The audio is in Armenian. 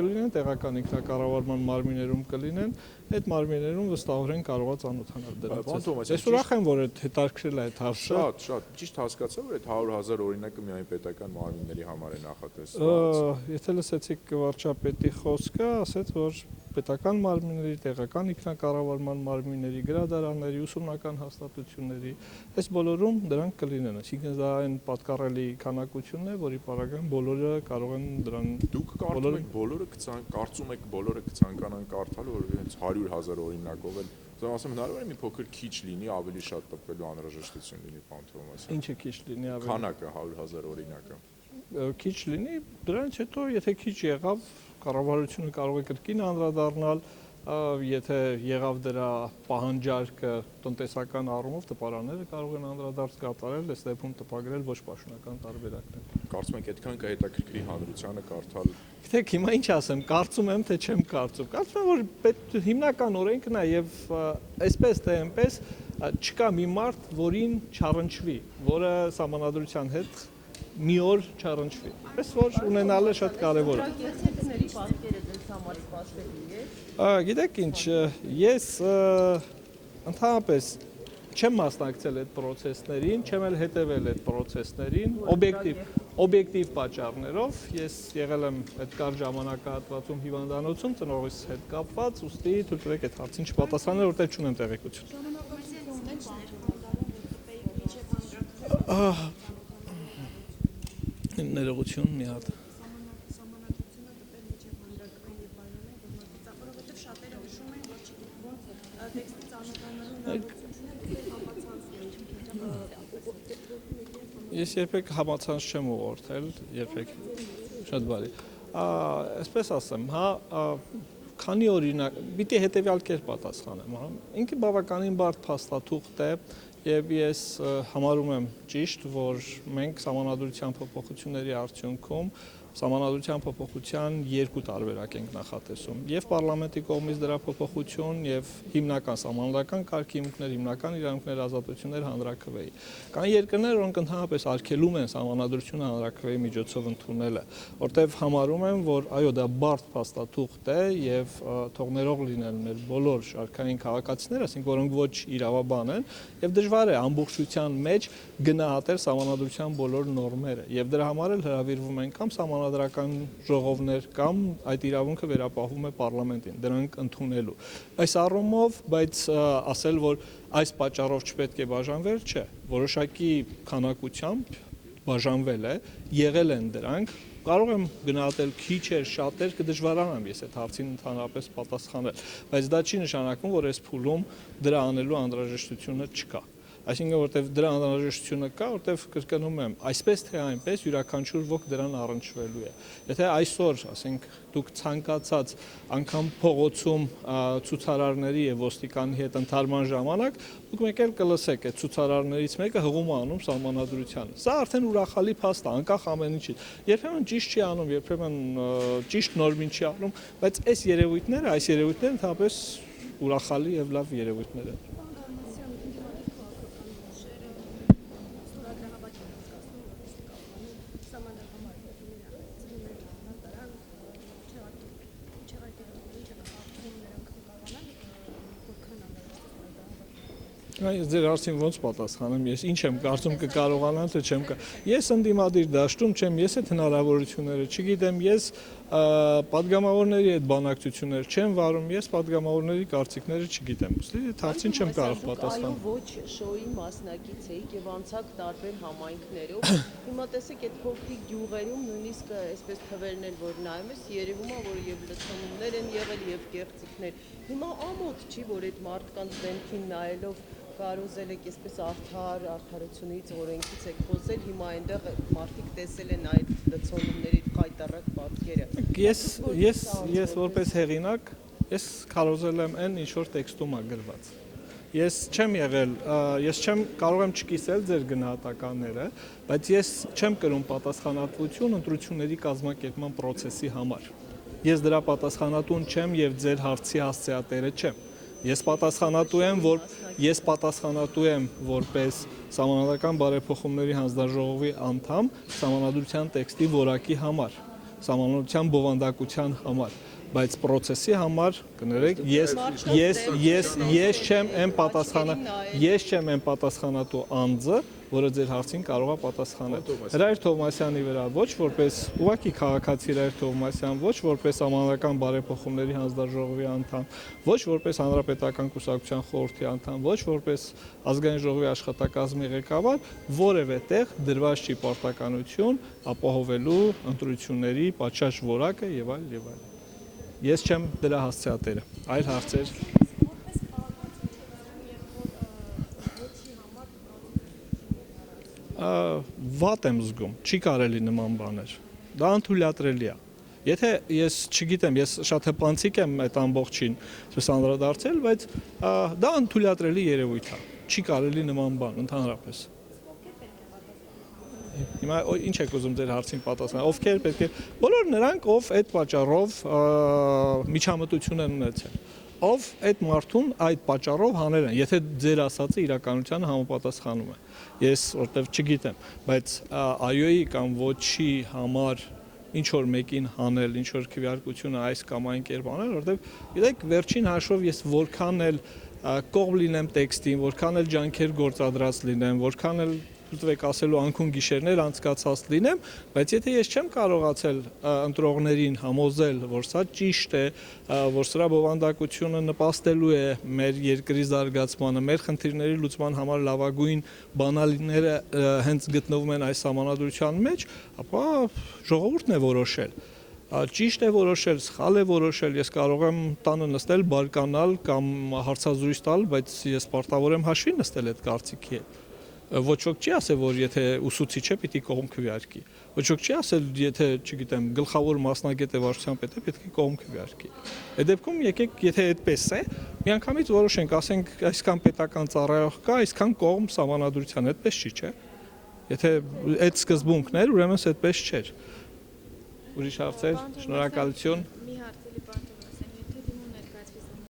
կլինեն, տեղական ինքնակառավարման մարմիններում կլինեն, այդ մարմիններում վստահորեն կարող է ծանոթանալ դրանց։ Ես ուրախ եմ, որ այդ հետաքրքրել է այդ հարցը։ Շատ ճիշտ հասկացա, որ այդ 100,000 օրինակը միայն պետական մարմինների համար է նախատեսված։ Եթե լսեցիք վարչապետի խոսքը, ասաց, որ պետական մարմինների, տեղական ինքնակառավարման մարմինների, գրադարանների, ուսումնական հաստատությունների, այս բոլորում դրանք կլինեն, այսինքն դա այն պատկառելի քանակությունն է, որի պարագան բոլորը կարող են դրան։ Դուք կարծում եք բոլորը կցանկանան կարդալ, որ հենց 100,000 օրինակով էլ Ձեզ ասեմ, հնարավոր է մի փոքր քիչ լինի, ավելի շատ տպվելու անհրաժեշտություն լինի, պարոն Թովմասյան։ Ինչը քիչ լինի ավելի։ Քանակը 100,000 օրինակը։ Քիչ լինի, դրանից հետո եթե քիչ եղավ, կառավարությունը կարող է կրկին անդրադառնալ, եթե եղավ դրա պահանջարկը տնտեսական առումով տպարանները կարող են անդրադարձ կատարել, այս դեպքում տպագրել ոչ պաշտոնական տարբերակներ։ Կարծում եք այդքան կհետաքրքրի հանրությանը կարդալ։ Գիտեք, հիմա ինչ ասեմ, կարծում եմ, թե չեմ կարծում։ Կարծում եմ, որ հիմնական օրենքն է եւ այսպես թե այնպես չկա մի մարդ, որին չառնչվի, որը սահմանադրության հետ մի օր չառնչվի։ Այս որ ունենալը շատ կարևոր է։ Գիտեք ինչ, ես ընդհանրապես չեմ մասնակցել այդ process-ներին, չեմ էլ հետևել այդ process-ներին, օբյեկտիվ պատճառներով, ես եղել եմ այդ կարճ ժամանակահատվածում հիվանդանոցում, ծնողիս հետ կապված, ուստի թույլ տվեք այդ հարցին չպատասխանել, որտեղ չունեմ տեղեկություն։ Ներողություն մի հատ։ Ես երբեք համացանց չեմ ուղղորդել, երբեք շատ բարի։ Այսպես ասեմ, քանի օրինակ, պիտի հետևյալ կերպ պատասխանեմ, ինքը բավականին բարդ փաստաթուղթ է եւ ես համարում եմ ճիշտ, որ մենք սահմանադրության փոփոխությունների արդյունքում Սահմանադրության փոփոխության երկու տարբերակ ենք նախատեսում եւ պարլամենտի կողմից դրա փոփոխություն եւ հիմնական սահմանադրական կարգի հիմունքներ, հիմնական իրավունքներ, ազատություններ հանրաքվեի։ Կան երկրներ, որոնք ընդհանրապես արգելում են սահմանադրությունը հանրաքվեի միջոցով ընդունելը, որտեղ համարում են, որ այո, դա բարդ փաստաթուղթ է եւ թողներող լինեն մեր բոլոր շարքային քաղաքացիներ, ասենք որոնք ոչ իրավաբան են եւ դժվար է ամբողջության մեջ գնահատել սահմանադրության բոլոր նորմերը եւ դրա համար էլ հրավիրվում են կամ սահմանադրական ժողովներ կամ այդ իրավունքը վերապահվում է պարլամենտին, դրանք ընդունելու։ Այս առումով, բայց ասել, որ այս պատճառով չպետք է բաժանվել, չէ, որոշակի քանակությամբ բաժանվել է, եղել են դրանք, կարող եմ գնահատել քիչ էր, շատ էր, կդժվարանամ ես այդ հարցին ընդհանրապես պատասխանել, բայց դա չի նշանակում, որ այս փուլում դրա անելու անհրաժեշտությունը չկա։ Այսինքն որտեվ դրա անհրաժեշտությունը կա, որտեվ կրկնում եմ, այսպես թե այնպես յուրաքանչյուր ոք դրան առնչվելու է։ Եթե այսօր, ասենք, դուք ցանկացած անգամ փողոցում ցուցարարների եւ ոստիկանի հետ ընթարման ժամանակ, դուք մեկ էլ կլսեք այդ ցուցարարներից մեկը հղում է անում սահմանադրությանը։ Սա արդեն ուրախալի փաստ է, անկախ ամեն ինչից։ Երբեմն ճիշտ չի անում, երբեմն ճիշտ նորմին չի անում, բայց այս երևույթները ընդհանրապես ուրախալի եւ լավ երևույթներ են։ Ես ձեր հարցին ոնց պատասխանեմ, ես ինչ եմ կարծում կկարողանամ, թե չեմ ես ընդդիմադիր դաշտում չեմ, ես այդ հնարավորությունները չգիտեմ, ես պատգամավորների այդ բանակցություններ չեմ վարում, ես պատգամավորների կարծիքները չգիտեմ, ուստի այդ հարցին չեմ կարող պատասխանել։ Այո, ոչ շոուի մասնակից էիք եւ անցակ տարբեր համայնքներով, հիմա տեսեք այդ փոքրիկ գյուղերում նույնիսկ այսպես թվերն էլ որ նայում ես, երևում է, որ եւ լցոնումներ են եղել եւ կեղծիքներ։ Հիմա ամոթ չի, որ այդ մարդկանց դեմքին նայելով կարոզել եք այսպես արդարությունից, օրենքից եք խոսել, հիմա այնտեղ մարդիկ տեսել են այդ լցոնումների խայտառակ պատկերը։ Ես որպես հեղինակ, ես կարոզել եմ այն, ինչ որ տեքստում է գրված։ Ես չեմ եղել, ես չեմ կարող եմ չկիսել ձեր գնահատականները, բայց ես չեմ կրում պատասխանատվություն ընտրությունների կազմակերպման process-ի համար։ Ես դրա պատասխանատուն չեմ եւ ձեր հարցի հասցեատերը չեմ։ Ես պատասխանատու եմ որպես Սահմանադրական բարեփոխումների հանձնաժողովի անդամ Սահմանադրության տեքստի որակի համար։ Սահմանադրության բովանդակության համար, բայց process-ի համար կներեք, ես չեմ այն պատասխանատու անձը, որը ձեր հարցին կարող է պատասխանել։ Հրայր Թովմասյանի վրա ոչ որպես ուղղակի քաղաքացի Հրայր Թովմասյան, ոչ որպես Սահմանադրական բարեփոխումների հանձնաժողովի անդամ, ոչ որպես Հանրապետական կուսակցության խորհրդի անդամ, ոչ որպես Ազգային ժողովի աշխատակազմի ղեկավար, որևէ տեղ դրված չի պարտականություն ապահովելու ընտրությունների պատշաճ որակը եւ այլ եւ այլ։ Ես չեմ դրա հասցեատերը։ Այլ հարցեր։ Վատ եմ զգում, չի կարելի նման բաներ։ Դա անթույլատրելի է։ Եթե ես չգիտեմ, ես շատ հպանցիկ եմ այդ ամբողջին անդրադարձել, բայց դա անթույլատրելի երևույթ է։ Չի կարելի նման բան ընդհանրապես։ Հիմա ինչ եք ուզում ձեր հարցին պատասխանել։ Ովքեր պետք է բոլոր նրանք, ով այդ պատճառով միջամտություն են ունեցել։ Ով այդ մարդուն այդ պատճառով հանել են, եթե ձեր ասածը իրականությանը համապատասխանում է։ Ես որտեվ չգիտեմ, բայց այոյի կամ ոչի համար ինչ որ մեկին հանել, ինչ որ քվեարկությունը այս կամ այն կերպ անել, որտեվ գիտեք, վերջին հաշվով ես որքան էլ կողմ լինեմ տեքստին, որքան էլ ջանքեր գործադրած լինեմ, որքան էլ դուք ասելու անկուն գիշերներ անցկացած լինեմ, բայց եթե ես չեմ կարողացել ընտրողներին համոզել, որ սա ճիշտ է, որ սրա բովանդակությունը նպաստելու է մեր երկրի զարգացմանը, մեր խնդիրների լուծման համար լավագույն բանալիները հենց գտնվում են այս համանadrության մեջ, ապա ժողովուրդն է որոշել։ Ճիշտ է որոշել, սխալ է որոշել, ես կարող եմ տանը նստել, բարկանալ կամ հարցազրույց տալ, բայց ես պարտավոր եմ հաշվի նստել այդ կարծիքի հետ։ Ոչ ոք չի ասել, որ եթե ուսուցիչ է, պիտի կողմ քվեարկի։ Ոչ ոք չի ասել, եթե, չգիտեմ, գլխավոր մասնագետ է վարչության պետը, պետք է կողմ քվեարկի։ Այդ դեպքում եկեք, եթե այդպես է, միանգամից որոշենք, ասենք, այսքան պետական ծառայող կա, այսքան կողմ սահմանադրության, այդպես չի, չէ՞։ Եթե այդ սկզբունքն էր, ուրեմն այդպես չէր։ Ուրիշ հարցեր, շնորհակալություն։ Մի հարց էլի